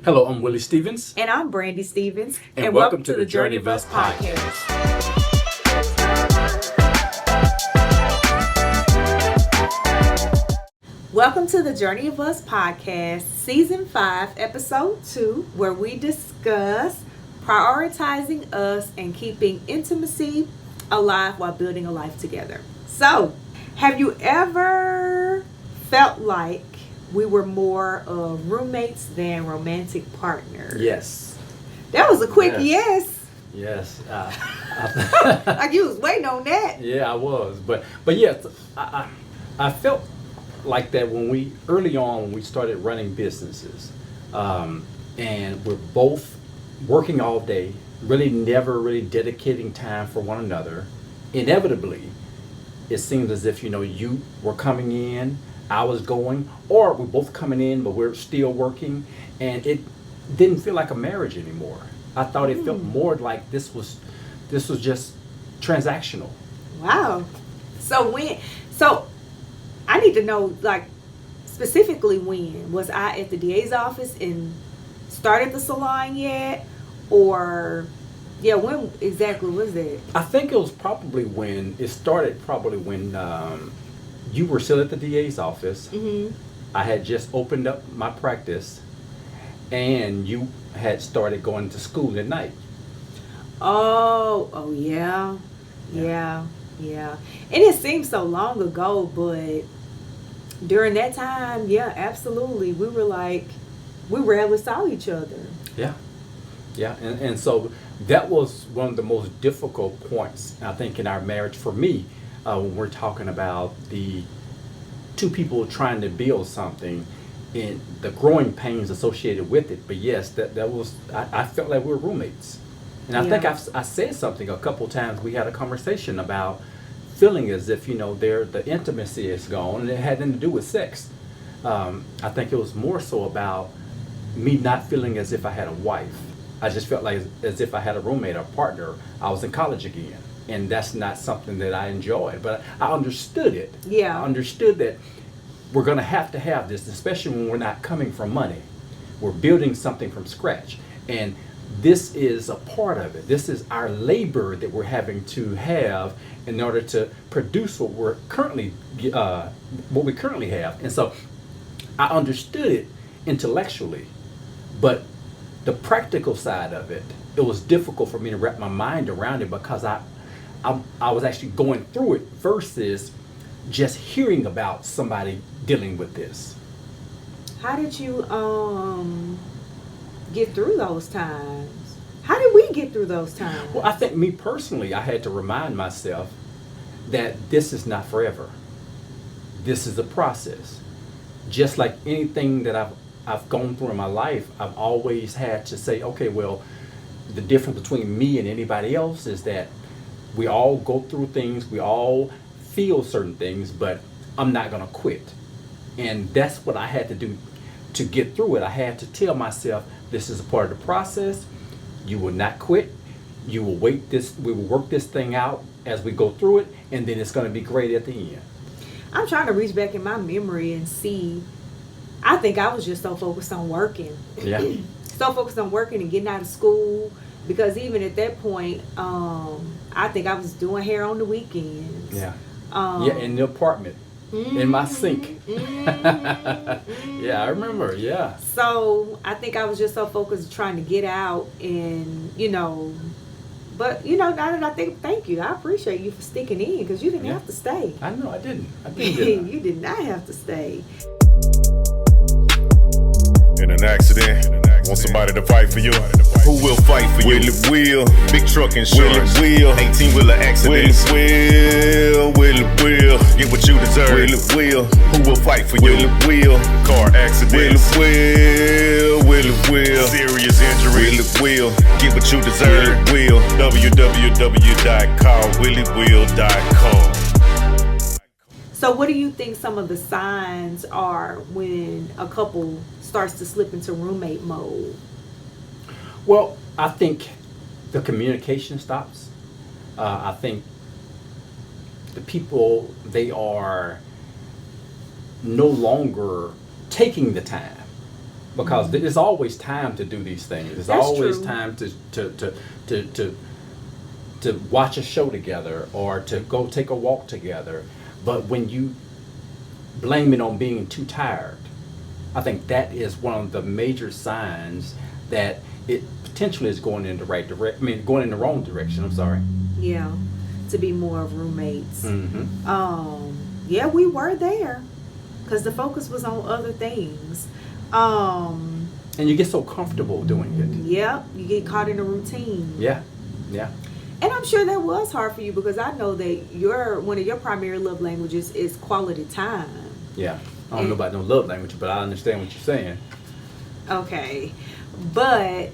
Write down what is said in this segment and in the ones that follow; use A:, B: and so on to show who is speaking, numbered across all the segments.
A: Hello, I'm Willie Stevens.
B: And I'm Brandy Stevens.
A: And welcome to the Journey of Us podcast.
B: Welcome to the Journey of Us podcast, season 5, episode 2, where we discuss prioritizing us and keeping intimacy alive while building a life together. So, have you ever felt like we were more of roommates than romantic partners?
A: Yes.
B: That was a quick yes.
A: Yes.
B: Like you was waiting on that.
A: Yeah, I was. But yes, I felt like that when we started running businesses, and we're both working all day, never really dedicating time for one another. Inevitably, it seemed as if, you were coming in, I was going, or we're both coming in, but we're still working, and it didn't feel like a marriage anymore. I thought it felt more like this was just transactional.
B: Wow. So I need to know, like, specifically when was I at the DA's office and started the salon yet, or when exactly was that?
A: I think it was probably when you were still at the DA's office.
B: Mm-hmm.
A: I had just opened up my practice, and you had started going to school at night.
B: Oh yeah. And it seems so long ago, but during that time, yeah, absolutely, we rarely saw each other.
A: Yeah, and so that was one of the most difficult points, I think, in our marriage for me, when we're talking about the two people trying to build something and the growing pains associated with it. But yes, that was, I felt like we were roommates. And I think I said something a couple times. We had a conversation about feeling as if, the intimacy is gone, and it had nothing to do with sex. I think it was more so about me not feeling as if I had a wife. I just felt like as if I had a roommate or partner. I was in college again, and that's not something that I enjoyed. But I understood it.
B: Yeah.
A: I understood that we're going to have this, especially when we're not coming from money. We're building something from scratch, and this is a part of it. This is our labor that we're having to have in order to produce what we currently have. And so I understood it intellectually, but the practical side of it, it was difficult for me to wrap my mind around it, because I was actually going through it versus just hearing about somebody dealing with this.
B: How did you get through those times? How did we get through those times?
A: Well, I think me personally, I had to remind myself that this is not forever. This is a process. Just like anything that I've gone through in my life, I've always had to say, okay, well, the difference between me and anybody else is that we all go through things, we all feel certain things, but I'm not going to quit. And that's what I had to do to get through it. I had to tell myself, this is a part of the process. You will not quit. You will we will work this thing out as we go through it, and then it's going to be great at the end.
B: I'm trying to reach back in my memory and see. I think I was just so focused on working.
A: Yeah.
B: So focused on working and getting out of school, because even at that point, I think I was doing hair on the weekends.
A: Yeah. In the apartment, in my sink. Yeah, I remember. Yeah.
B: So I think I was just so focused trying to get out, and but now that I think, thank you, I appreciate you for sticking in, because you didn't have to stay.
A: I know I didn't. Did
B: You did not have to stay.
C: In an accident, want somebody to fight for you. Who will fight for you? Willie Will, big truck insurance. Willie Will, 18-wheeler accidents. Willie Will, get what you deserve. Willie Will, who will fight for you? Willie Will, car accidents. Willie Will, serious injury. Willie Will, get what you deserve. Will, www.callwilliewill.com.
B: So what do you think some of the signs are when a couple starts to slip into roommate mode?
A: Well, I think the communication stops. I think the people, they are no longer taking the time because there's always time to do these things. There's
B: That's
A: always
B: true.
A: time to watch a show together or to go take a walk together. But when you blame it on being too tired, I think that is one of the major signs that it potentially is going in the right direction. I mean, going in the wrong direction. I'm sorry.
B: Yeah, to be more of roommates.
A: Mm-hmm.
B: Yeah, we were there because the focus was on other things.
A: And you get so comfortable doing it.
B: Yeah, you get caught in a routine.
A: Yeah, yeah.
B: And I'm sure that was hard for you because I know that one of your primary love languages is quality time.
A: Yeah. I don't know about no love language, but I understand what you're saying.
B: Okay. But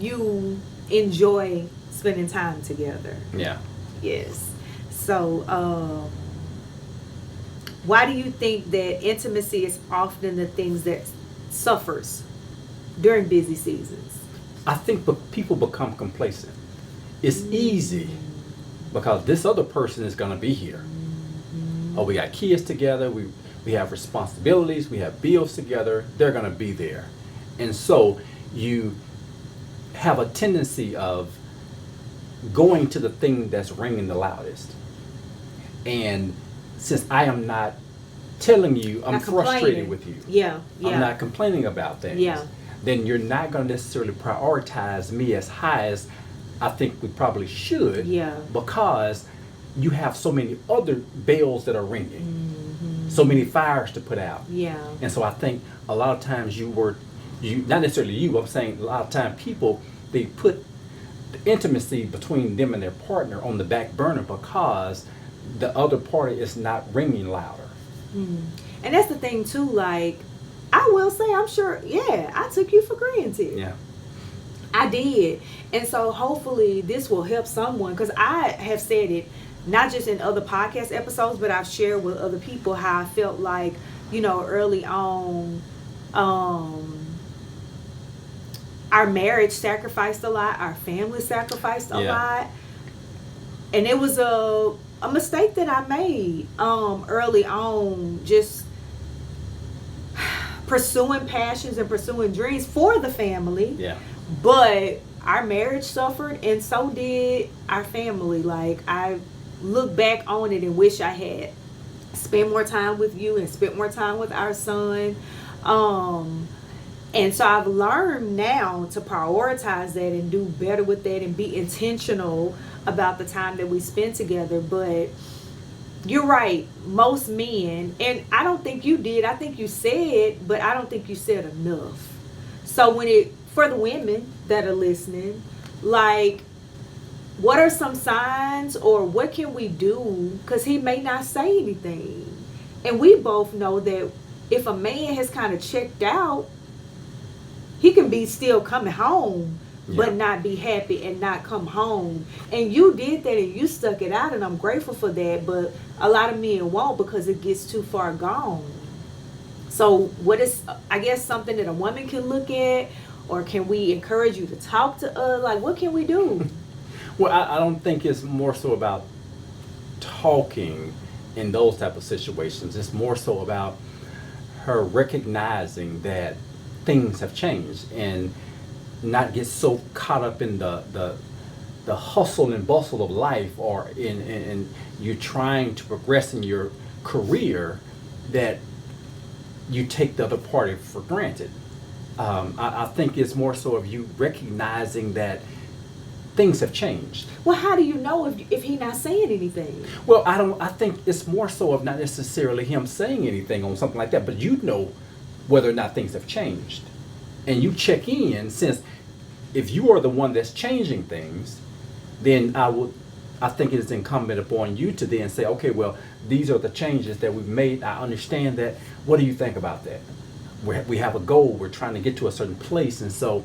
B: you enjoy spending time together.
A: Yeah.
B: Yes. So why do you think that intimacy is often the things that suffers during busy seasons?
A: I think people become complacent. It's easy because this other person is going to be here. Oh, we got kids together. We have responsibilities. We have bills together. They're going to be there. And so you have a tendency of going to the thing that's ringing the loudest. And since I am not telling you I'm
B: Not
A: frustrated
B: complaining.
A: with you,
B: Yeah.
A: I'm not complaining about things,
B: Yeah.
A: then you're not going to necessarily prioritize me as high as I think we probably should,
B: Yeah.
A: because you have so many other bells that are ringing, so many fires to put out.
B: Yeah.
A: And so I think a lot of times not necessarily you, I'm saying a lot of times people, they put the intimacy between them and their partner on the back burner because the other party is not ringing louder.
B: And that's the thing too, like, I will say, I'm sure, yeah, I took you for granted.
A: Yeah.
B: I did. And so hopefully this will help someone, because I have said it, not just in other podcast episodes, but I've shared with other people how I felt like, early on, our marriage sacrificed a lot, our family sacrificed a lot. And it was a mistake that I made early on, just pursuing passions and pursuing dreams for the family.
A: Yeah.
B: But our marriage suffered, and so did our family. Like, I look back on it and wish I had spent more time with you and spent more time with our son. And so I've learned now to prioritize that and do better with that and be intentional about the time that we spend together. But you're right, most men, and I don't think you did, I think you said, but I don't think you said enough. So for the women that are listening, like, what are some signs, or what can we do? Because he may not say anything. And we both know that if a man has kind of checked out, he can be still coming home, but not be happy and not come home. And you did that and you stuck it out, and I'm grateful for that. But a lot of men won't because it gets too far gone. So what is, I guess, something that a woman can look at, or can we encourage you to talk to us? Like, what can we do?
A: Well, I don't think it's more so about talking in those type of situations. It's more so about her recognizing that things have changed and not get so caught up in the hustle and bustle of life, or in you trying to progress in your career, that you take the other party for granted. I think it's more so of you recognizing that things have changed.
B: Well, how do you know if he's not saying anything?
A: Well, I think it's more so of not necessarily him saying anything on something like that, but you know whether or not things have changed. And you check in, since if you are the one that's changing things, then I think it is incumbent upon you to then say, okay, well, these are the changes that we've made. I understand that. What do you think about that? We have a goal. We're trying to get to a certain place. And so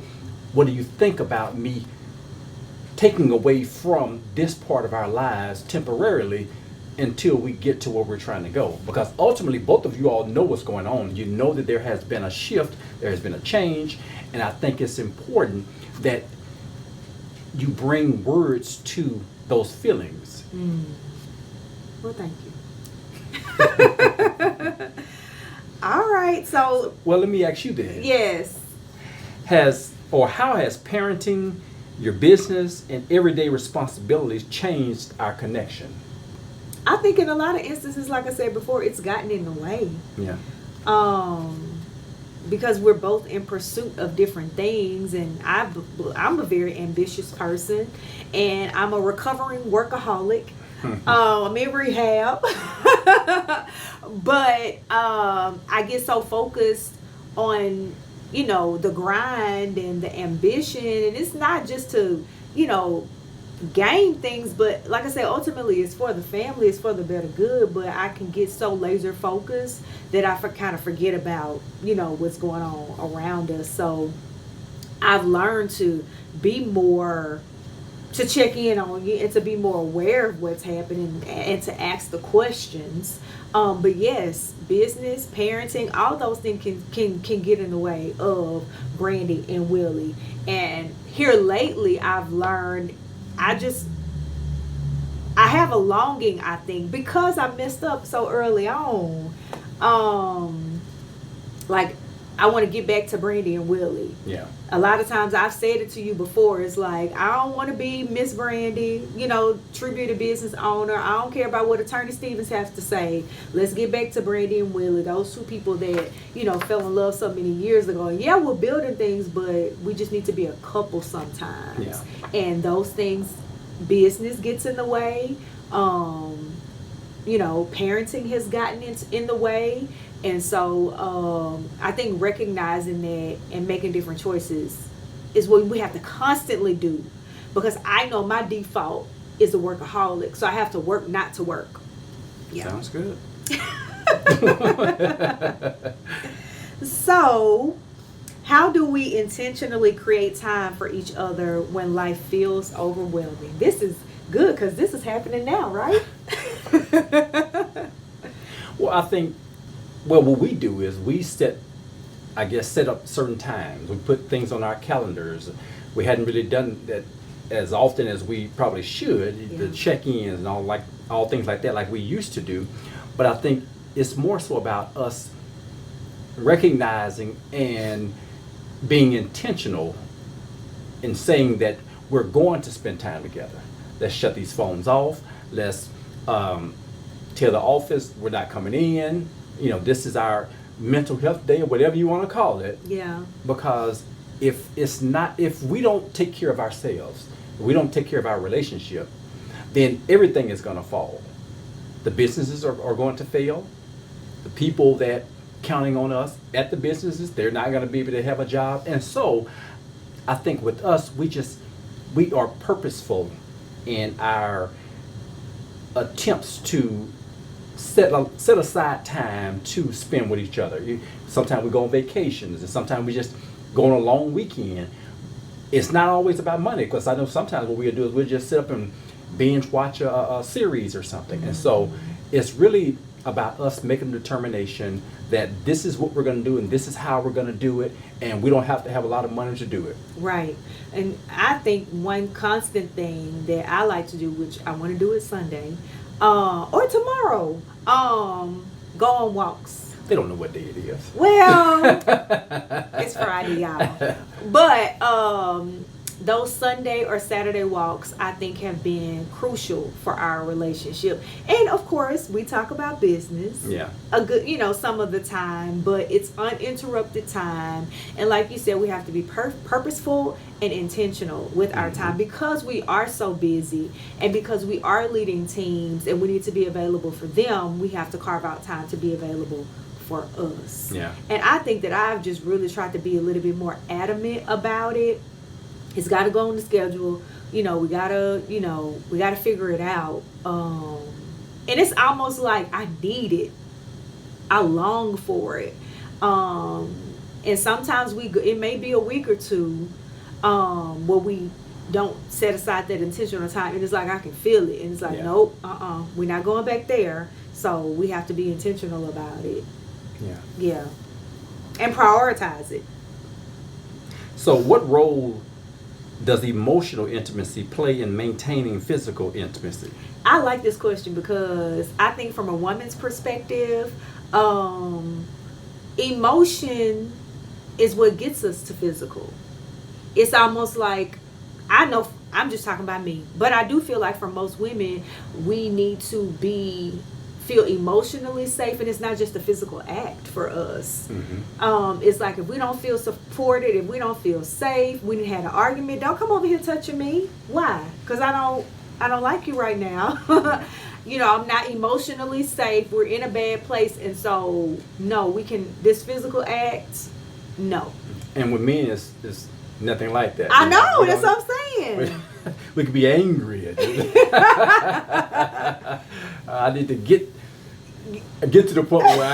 A: what do you think about me taking away from this part of our lives temporarily until we get to where we're trying to go? Because ultimately, both of you all know what's going on. You know that there has been a shift, there has been a change, and I think it's important that you bring words to those feelings.
B: Well, thank you. All right, so
A: Well, let me ask you then.
B: yes.
A: how has parenting, your business, and everyday responsibilities changed our connection?
B: I think in a lot of instances, like I said before, it's gotten in the way.
A: Yeah.
B: Because we're both in pursuit of different things, and I'm a very ambitious person, and I'm a recovering workaholic. I'm in rehab. But I get so focused on, the grind and the ambition, and it's not just to, gain things, but like I said, ultimately it's for the family, it's for the better good. But I can get so laser focused that I kind of forget about, what's going on around us. So I've learned to be more, to check in on you and to be more aware of what's happening and to ask the questions. But yes, business, parenting, all those things can get in the way of Brandy and Willie. And here lately, I've learned, I have a longing, I think, because I messed up so early on. Like, I want to get back to Brandy and Willie.
A: Yeah.
B: A lot of times I've said it to you before. It's like, I don't want to be Miss Brandy, tribute business owner. I don't care about what Attorney Stevens has to say. Let's get back to Brandy and Willie. Those two people that, fell in love so many years ago. And yeah, we're building things, but we just need to be a couple sometimes.
A: Yeah.
B: And those things, business gets in the way. Parenting has gotten in the way. And so I think recognizing that and making different choices is what we have to constantly do, because I know my default is a workaholic, so I have to work not to work. Yeah.
A: Sounds good.
B: So how do we intentionally create time for each other when life feels overwhelming? This is good because this is happening now, right?
A: Well, I think, what we do is we set up certain times. We put things on our calendars. We hadn't really done that as often as we probably should, the check-ins and all things like that, like we used to do. But I think it's more so about us recognizing and being intentional in saying that we're going to spend time together. Let's shut these phones off. Let's tell the office we're not coming in. This is our mental health day, or whatever you want to call it.
B: Yeah.
A: Because if we don't take care of ourselves, if we don't take care of our relationship, then everything is going to fall. The businesses are going to fail. The people that counting on us at the businesses, they're not going to be able to have a job. And so I think with us, we are purposeful in our attempts to set aside time to spend with each other. Sometimes we go on vacations, and sometimes we just go on a long weekend. It's not always about money, because I know sometimes what we'll do is we'll just sit up and binge watch a series or something. And so it's really about us making a determination that this is what we're going to do and this is how we're going to do it, and we don't have to have a lot of money to do it.
B: Right. And I think one constant thing that I like to do, which I want to do it Sunday, or tomorrow, go on walks.
A: They don't know what day it is.
B: Well, it's Friday, y'all. But those Sunday or Saturday walks, I think, have been crucial for our relationship. And of course, we talk about business.
A: Yeah.
B: A good, some of the time, but it's uninterrupted time. And like you said, we have to be purposeful and intentional with our time, because we are so busy and because we are leading teams and we need to be available for them. We have to carve out time to be available for us.
A: Yeah.
B: And I think that I've just really tried to be a little bit more adamant about it. It's got to go on the schedule. We gotta figure it out. And it's almost like I need it. I long for it. And sometimes it may be a week or two where we don't set aside that intentional time, and it's like I can feel it, and it's like, nope, we're not going back there. So we have to be intentional about it. Yeah. And prioritize it.
A: So what role does emotional intimacy play in maintaining physical intimacy?
B: I like this question because I think from a woman's perspective, emotion is what gets us to physical. It's almost like, I know I'm just talking about me, but I do feel like for most women, we need to feel emotionally safe, and it's not just a physical act for us. It's like if we don't feel supported, if we don't feel safe, we had an argument, don't come over here touching me. Why? Because I don't like you right now. I'm not emotionally safe. We're in a bad place, and so no, this physical act, no.
A: And with men, it's nothing like that.
B: I know, that's what I'm saying.
A: We could be angry. I need to get to the point where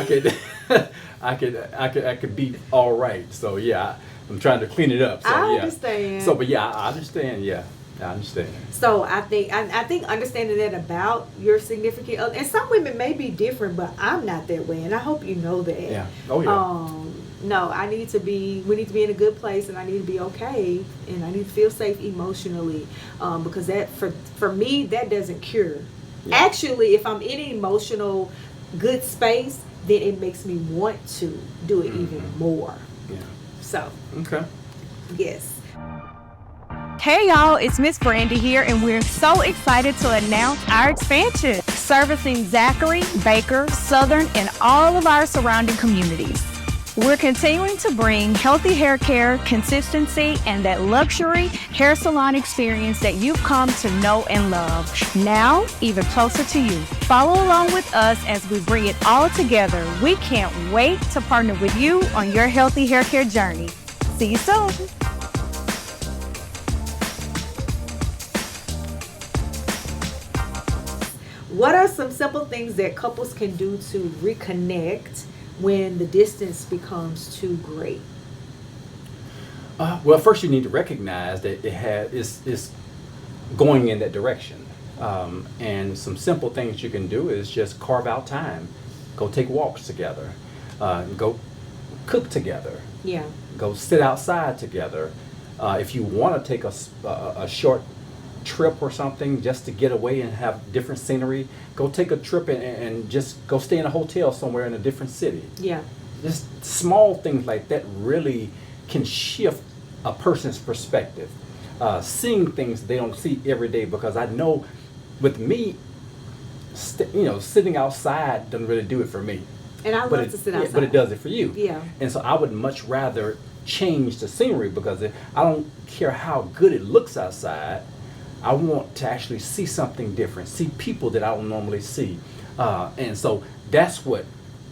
A: I could be all right. So yeah, I'm trying to clean it up. So,
B: I
A: yeah.
B: understand.
A: So, but yeah, I understand. Yeah, I understand.
B: So I think understanding that about your significant other, and some women may be different, but I'm not that way, and I hope you know that.
A: Yeah. Oh yeah.
B: No, we need to be in a good place, and I need to be okay, and I need to feel safe emotionally, because that for me, that doesn't cure. Yeah. Actually, if I'm in an emotional good space, then it makes me want to do it even more.
A: Yeah.
B: So.
A: Okay.
B: Yes.
D: Hey y'all, it's Miss Brandy here, and we're so excited to announce our expansion, servicing Zachary, Baker, Southern, and all of our surrounding communities. We're continuing to bring healthy hair care, consistency, and that luxury hair salon experience that you've come to know and love, now even closer to you. Follow along with us as we bring it all together. We can't wait to partner with you on your healthy hair care journey. See you soon.
B: What are some simple things that couples can do to reconnect when the distance becomes too great?
A: Well, first you need to recognize that it's going in that direction. And some simple things you can do is just carve out time. Go take walks together. Go cook together.
B: Yeah.
A: Go sit outside together. If you want to take a short trip or something just to get away and have different scenery, go take a trip and just go stay in a hotel somewhere in a different city.
B: Yeah.
A: Just small things like that really can shift a person's perspective. Seeing things they don't see every day, because I know with me, sitting outside doesn't really do it for me.
B: And I love to sit outside.
A: But it does it for you.
B: Yeah.
A: And so I would much rather change the scenery, because I don't care how good it looks outside. I want to actually see something different, see people that I don't normally see. And so that's what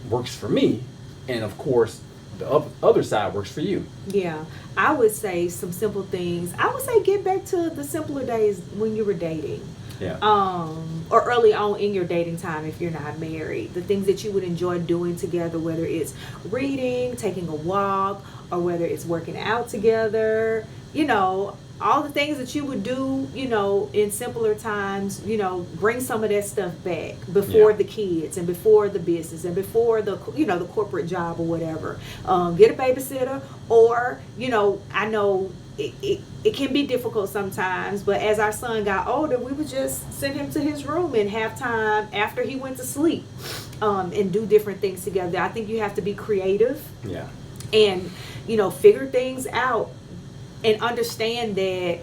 A: works for me. And of course, the other side works for you.
B: Yeah. I would say some simple things. I would say get back to the simpler days when you were dating.
A: Yeah.
B: Or early on in your dating time if you're not married. The things that you would enjoy doing together, whether it's reading, taking a walk, or whether it's working out together, all the things that you would do, in simpler times, bring some of that stuff back before the kids and before the business and before the, the corporate job or whatever. Get a babysitter, or, I know it can be difficult sometimes, but as our son got older, we would just send him to his room and have time after he went to sleep, and do different things together. I think you have to be creative.
A: Yeah.
B: And, figure things out. And understand that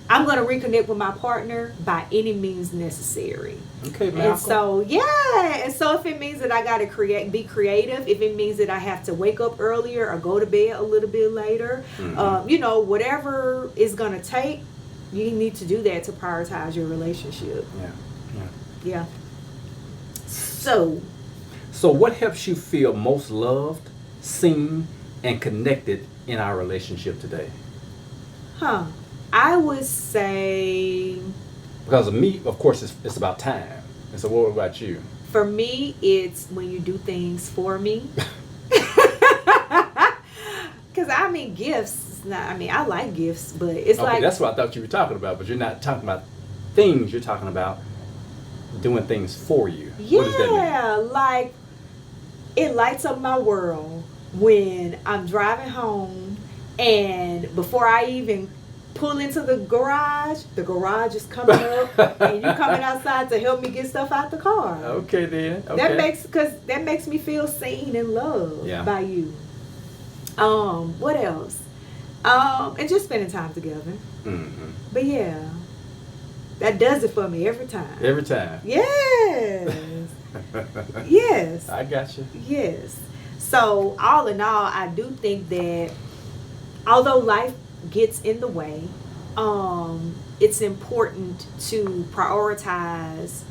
B: I'm going to reconnect with my partner by any means necessary.
A: Okay, Malcolm.
B: And so, and so if it means that I got to be creative, if it means that I have to wake up earlier or go to bed a little bit later, whatever it's going to take, you need to do that to prioritize your relationship. Yeah. So
A: what helps you feel most loved, seen, and connected in our relationship today?
B: I would say,
A: because of me, of course, it's about time. And so what about you?
B: For me, it's when you do things for me. Because gifts, I like gifts, but it's like...
A: that's what I thought you were talking about, but you're not talking about things, you're talking about doing things for you.
B: Yeah,
A: what does that mean?
B: Like, it lights up my world when I'm driving home, and before I even pull into the garage is coming up, and you coming outside to help me get stuff out the car.
A: Okay, then. Okay.
B: That makes me feel seen and loved by you. What else? And just spending time together.
A: Mm-hmm.
B: But yeah, that does it for me every time.
A: Every time.
B: Yes. Yes.
A: I got you.
B: Yes. So all in all, I do think that although life gets in the way, it's important to prioritize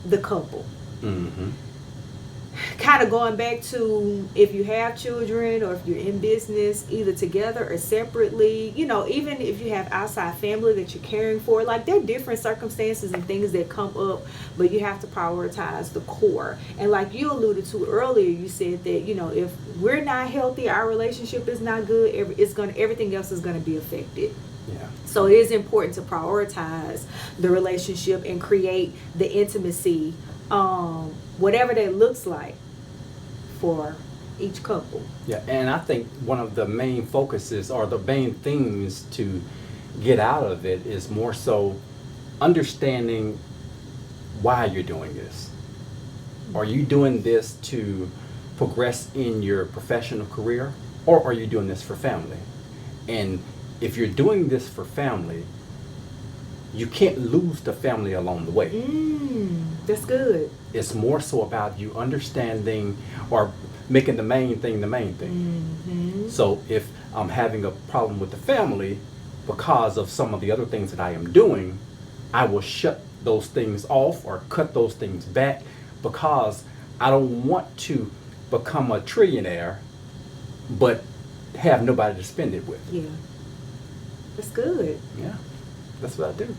B: the couple.
A: Mm-hmm.
B: Kind of going back to if you have children or if you're in business, either together or separately, you know, even if you have outside family that you're caring for, like there are different circumstances and things that come up, but you have to prioritize the core. And like you alluded to earlier, you said that, you know, if we're not healthy, our relationship is not good, everything else is going to be affected.
A: Yeah.
B: So it is important to prioritize the relationship and create the intimacy, whatever that looks like for each couple.
A: Yeah, and I think one of the main focuses or the main things to get out of it is more so understanding why you're doing this. Are you doing this to progress in your professional career, or are you doing this for family? And if you're doing this for family, you can't lose the family along the way.
B: That's good.
A: It's more so about you understanding or making the main thing the main thing.
B: Mm-hmm.
A: So if I'm having a problem with the family because of some of the other things that I am doing, I will shut those things off or cut those things back because I don't want to become a trillionaire but have nobody to spend it with.
B: Yeah. That's good.
A: Yeah, that's what I do.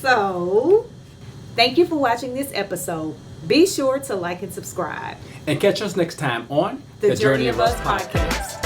B: So, thank you for watching this episode. Be sure to like and subscribe.
A: And catch us next time on
B: The Journey of Us podcast.